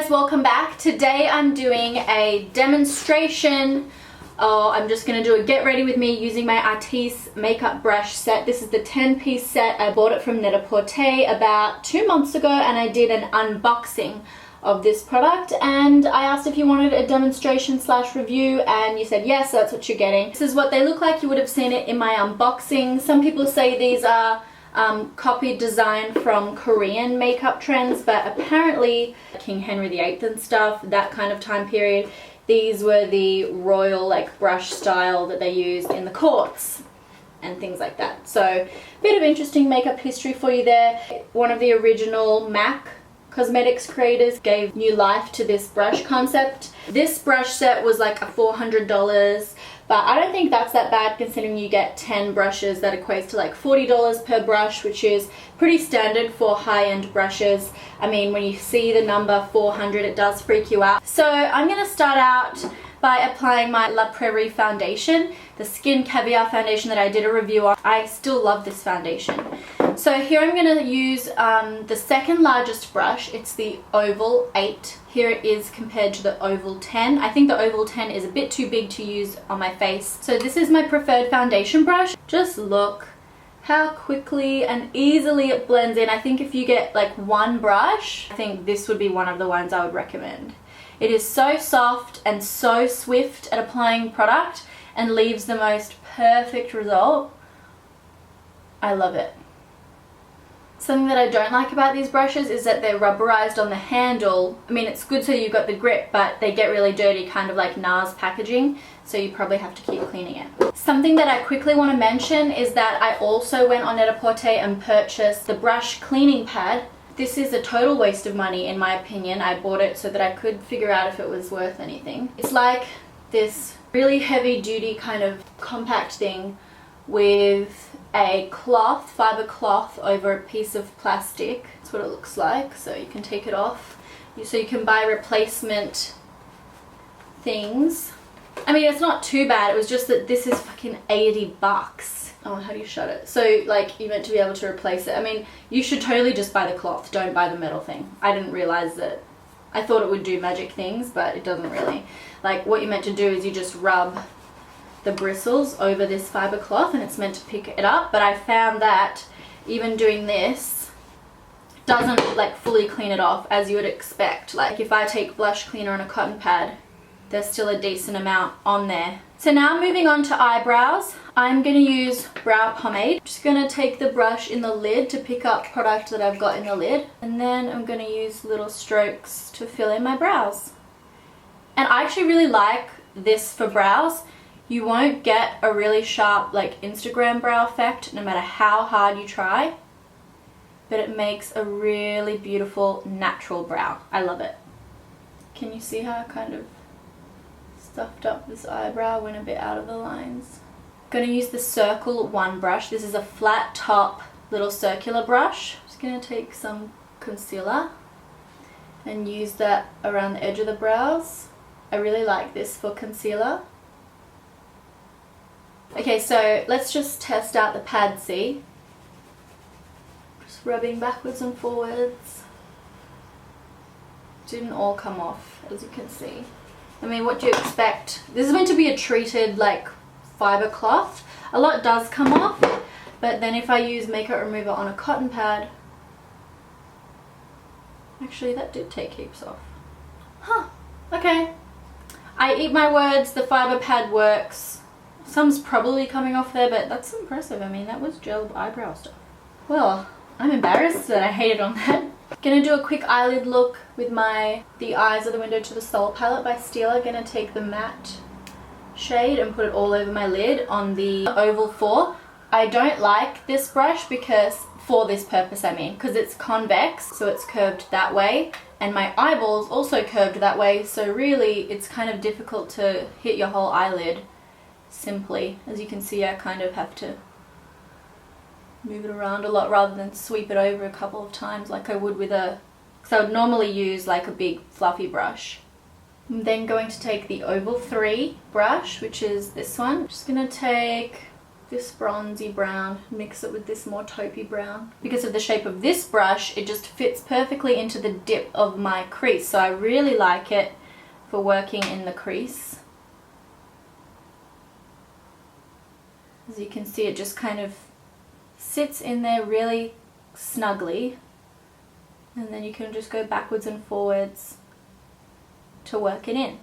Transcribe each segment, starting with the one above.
guys, welcome back. Today I'm doing a demonstration. I'm just going to do a get ready with me using my ARTIS makeup brush set. This is the 10-piece set. I bought it from Net-a-Porter about 2 months ago and I did an unboxing of this product, and I asked if you wanted a demonstration / review and you said yes, so that's what you're getting. This is what they look like. You would have seen it in my unboxing. Some people say these are copied design from Korean makeup trends, but apparently King Henry VIII and stuff, that kind of time period, these were the royal brush style that they used in the courts and things like that. So bit of interesting makeup history for you there. One of the original MAC cosmetics creators gave new life to this brush concept. This brush set was like $400, but I don't think that's that bad considering you get 10 brushes. That equates to like $40 per brush, which is pretty standard for high-end brushes. I mean, when you see the number 400, it does freak you out. So I'm gonna start out by applying my La Prairie foundation, the Skin Caviar foundation that I did a review on. I still love this foundation. So here I'm going to use the second largest brush. It's the Oval 8. Here it is compared to the Oval 10. I think the Oval 10 is a bit too big to use on my face. So this is my preferred foundation brush. Just look how quickly and easily it blends in. I think if you get like one brush, I think this would be one of the ones I would recommend. It is so soft and so swift at applying product and leaves the most perfect result. I love it. Something that I don't like about these brushes is that they're rubberized on the handle. I mean, it's good so you've got the grip, but they get really dirty, kind of like NARS packaging, so you probably have to keep cleaning it. Something that I quickly want to mention is that I also went on Net-a-Porter and purchased the brush cleaning pad. This is a total waste of money in my opinion. I bought it so that I could figure out if it was worth anything. It's like this really heavy duty kind of compact thing with a cloth, fiber cloth over a piece of plastic. That's what it looks like. So you can take it off. So you can buy replacement things. I mean, it's not too bad. It was just that this is fucking $80. Oh, how do you shut it? So like you're meant to be able to replace it. I mean, you should totally just buy the cloth. Don't buy the metal thing. I didn't realize that. I thought it would do magic things, but it doesn't really. Like what you're meant to do is you just rub the bristles over this fiber cloth and it's meant to pick it up, but I found that even doing this doesn't like fully clean it off as you would expect. Like if I take blush cleaner on a cotton pad, there's still a decent amount on there. So now moving on to eyebrows, I'm going to use brow pomade. I'm just going to take the brush in the lid to pick up product that I've got in the lid, and then I'm going to use little strokes to fill in my brows. And I actually really like this for brows. You won't get a really sharp like Instagram brow effect no matter how hard you try, but it makes a really beautiful natural brow. I love it. Can you see how I kind of stuffed up this eyebrow, went a bit out of the lines? I'm going to use the Circle 1 brush. This is a flat top little circular brush. I'm just going to take some concealer and use that around the edge of the brows. I really like this for concealer. Okay, so let's just test out the pad C. Just rubbing backwards and forwards. Didn't all come off, as you can see. I mean, what do you expect? This is meant to be a treated like fiber cloth. A lot does come off, but then if I use makeup remover on a cotton pad, actually that did take heaps off. Huh, okay. I eat my words, the fiber pad works. Some's probably coming off there, but that's impressive. I mean, that was gel eyebrow stuff. Well, I'm embarrassed that I hated on that. Gonna do a quick eyelid look with the Eyes Are the Window to the Soul palette by Stila. Gonna take the matte shade and put it all over my lid on the Oval 4. I don't like this brush because, for this purpose I mean, because it's convex, so it's curved that way, and my eyeball's also curved that way, so really it's kind of difficult to hit your whole eyelid simply. As you can see, I kind of have to move it around a lot rather than sweep it over a couple of times like I would with because I would normally use like a big fluffy brush. I'm then going to take the Oval 3 brush, which is this one. I'm just going to take this bronzy brown, mix it with this more taupey brown. Because of the shape of this brush, it just fits perfectly into the dip of my crease. So I really like it for working in the crease. As you can see, it just kind of sits in there really snugly. And then you can just go backwards and forwards to work it in.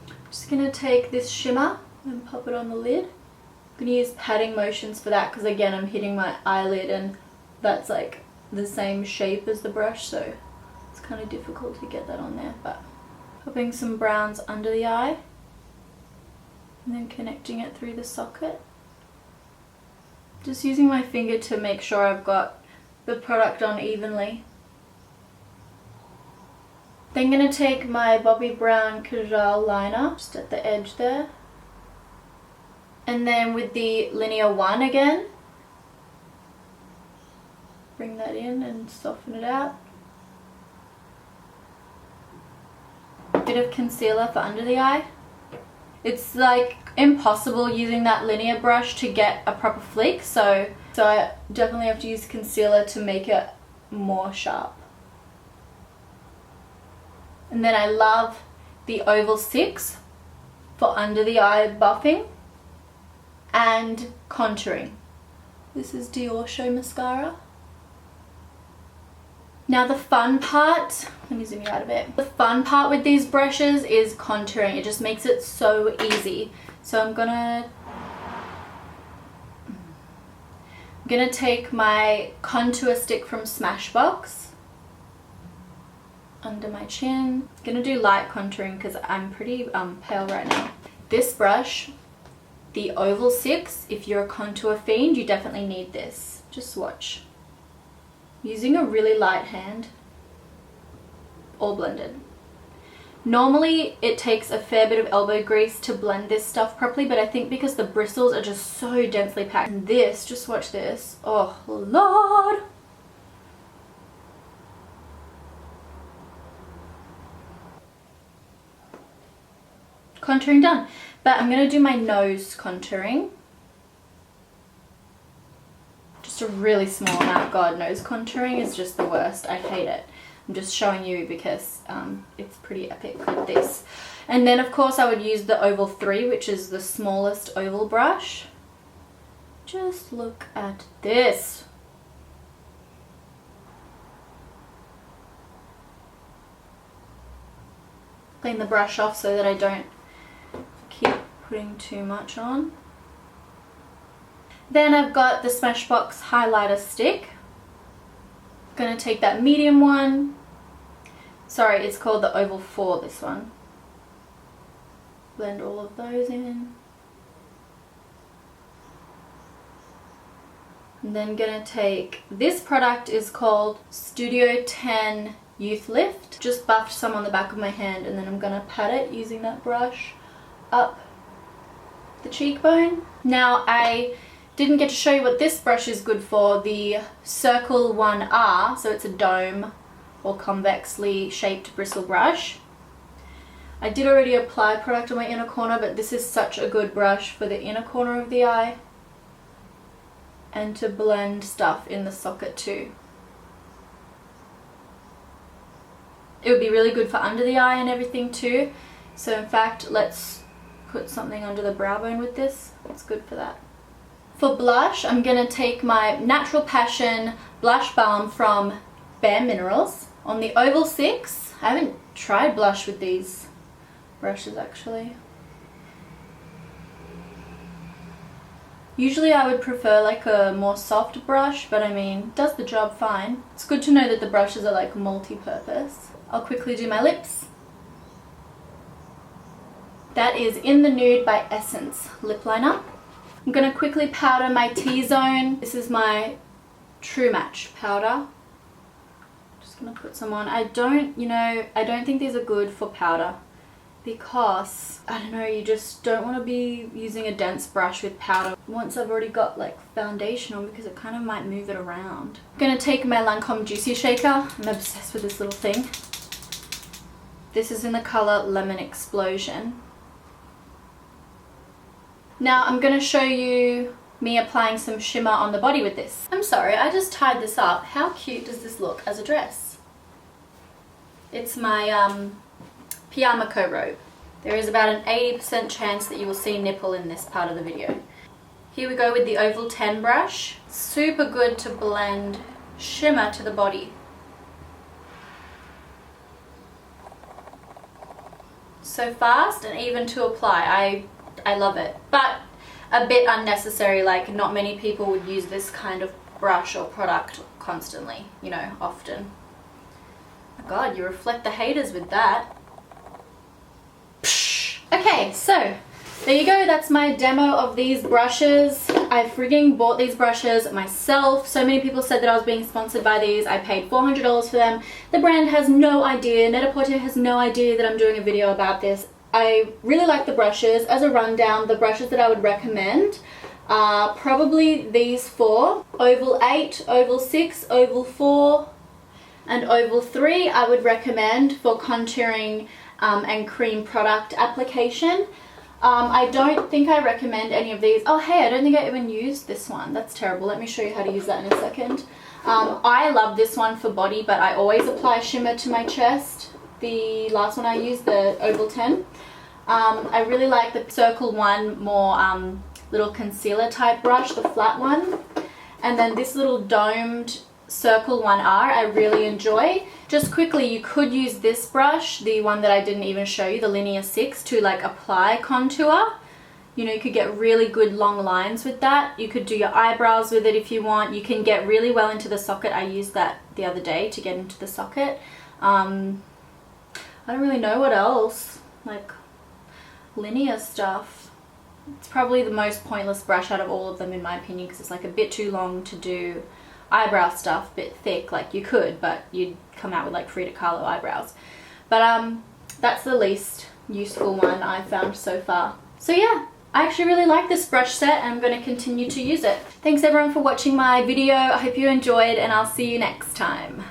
I'm just going to take this shimmer and pop it on the lid. I'm going to use patting motions for that because again I'm hitting my eyelid and that's like the same shape as the brush, so it's kind of difficult to get that on there. But popping some browns under the eye and then connecting it through the socket. Just using my finger to make sure I've got the product on evenly. Then I'm going to take my Bobbi Brown Kajal liner just at the edge there. And then with the Linear 1 again, bring that in and soften it out. A bit of concealer for under the eye. It's like impossible using that linear brush to get a proper flick, so I definitely have to use concealer to make it more sharp. And then I love the Oval 6 for under the eye buffing and contouring. This is Dior Show Mascara. Now the fun part, let me zoom you out a bit. The fun part with these brushes is contouring. It just makes it so easy. So I'm gonna take my contour stick from Smashbox under my chin. I'm gonna do light contouring because I'm pretty pale right now. This brush, the Oval 6, if you're a contour fiend, you definitely need this. Just watch. Using a really light hand, all blended. Normally it takes a fair bit of elbow grease to blend this stuff properly, but I think because the bristles are just so densely packed. And this, just watch this. Oh Lord! Contouring done. But I'm going to do my nose contouring. Just a really small amount. God, nose contouring is just the worst. I hate it. I'm just showing you because it's pretty epic with this. And then of course I would use the Oval 3, which is the smallest oval brush. Just look at this. Clean the brush off so that I don't keep putting too much on. Then I've got the Smashbox highlighter stick. I'm gonna take that medium one. Sorry, it's called the Oval 4, this one. Blend all of those in. And then gonna take, this product is called Studio 10 Youth Lift. Just buffed some on the back of my hand and then I'm gonna pat it using that brush up the cheekbone. Now I didn't get to show you what this brush is good for, the Circle 1R, so it's a dome or convexly shaped bristle brush. I did already apply product on my inner corner, but this is such a good brush for the inner corner of the eye and to blend stuff in the socket too. It would be really good for under the eye and everything too. So in fact, let's put something under the brow bone with this. It's good for that. For blush, I'm going to take my Natural Passion Blush Balm from Bare Minerals on the Oval 6. I haven't tried blush with these brushes actually. Usually I would prefer like a more soft brush, but I mean, it does the job fine. It's good to know that the brushes are like multi-purpose. I'll quickly do my lips. That is In the Nude by Essence lip liner. I'm going to quickly powder my T-zone. This is my True Match powder. Just going to put some on. I don't think these are good for powder because, I don't know, you just don't want to be using a dense brush with powder once I've already got like foundation on because it kind of might move it around. I'm going to take my Lancome Juicy Shaker. I'm obsessed with this little thing. This is in the color Lemon Explosion. Now I'm going to show you me applying some shimmer on the body with this. I'm sorry, I just tied this up. How cute does this look as a dress? It's my Piyamako robe. There is about an 80% chance that you will see nipple in this part of the video. Here we go with the Oval 10 brush. Super good to blend shimmer to the body. So fast and even to apply. I love it. But a bit unnecessary, like not many people would use this kind of brush or product constantly, you know, often. Oh my God, you reflect the haters with that. Psh. Okay, so there you go, that's my demo of these brushes. I frigging bought these brushes myself. So many people said that I was being sponsored by these. I paid $400 for them. The brand has no idea, Net-a-Porter has no idea that I'm doing a video about this. I really like the brushes. As a rundown, the brushes that I would recommend are probably these four. Oval 8, Oval 6, Oval 4, and Oval 3 I would recommend for contouring and cream product application. I don't think I recommend any of these. Oh hey, I don't think I even used this one. That's terrible. Let me show you how to use that in a second. I love this one for body, but I always apply shimmer to my chest. The last one I used, the Oval 10. I really like the Circle one, more little concealer type brush, the flat one. And then this little domed Circle 1R I really enjoy. Just quickly, you could use this brush, the one that I didn't even show you, the Linear 6, to like apply contour. You know, you could get really good long lines with that. You could do your eyebrows with it if you want. You can get really well into the socket. I used that the other day to get into the socket. I don't really know what else, like linear stuff. It's probably the most pointless brush out of all of them in my opinion, because it's like a bit too long to do eyebrow stuff, a bit thick. Like you could, but you'd come out with like Frida Kahlo eyebrows. But that's the least useful one I've found so far. So yeah, I actually really like this brush set and I'm going to continue to use it. Thanks everyone for watching my video. I hope you enjoyed and I'll see you next time.